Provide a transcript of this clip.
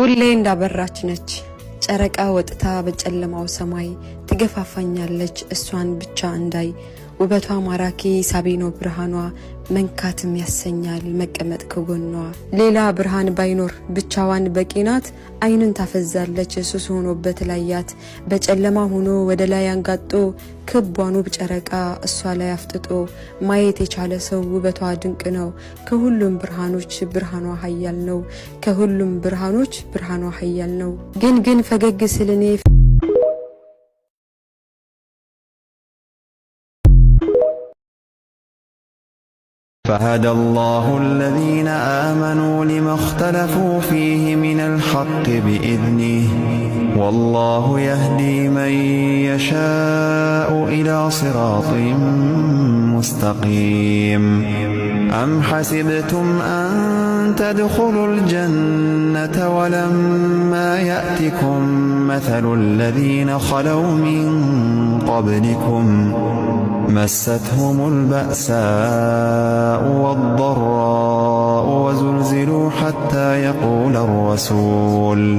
ሁሌ እንዳበራች ነች ጨረቃ ወጥታ በጨለማው ሰማይ ትገፋፋኛለች እሷን ብቻ እንዳይ ውበቷ ማራኪ ሳቢኖ ብርሃኗ መንካትም ያሰኛል መቀመጥ ከጎኗ ሌላ ብርሃን ባይኖር ብቻዋን በቂናት አይንን ታፈዛለች ሱስ ሆኖበት ላያት በጨለማ ሆኖ ወደ ላይ አንጋጦ ክቧን ውብ ጨረቃ እሷ ላይ አፍጥጦ ማየት የቻለ ሰው ውበቷ ድንቅ ነው ከሁሉም ብርሃኖች ብርሃኗ ኃያል ነው ከሁሉም ብርሃኖች ብርሃኗ ኃያል ነው ግን ፈገግ ስለኔ فهدى الله الذين آمنوا لما اختلفوا فيه من الحق بإذنه والله يهدي من يشاء إلى صراط مستقيم أم حسبتم أن تدخلوا الجنة ولما يأتكم مثل الذين خلوا من قبلكم مستهم البأساء والضراء وزلزلوا حتى يقول الرسول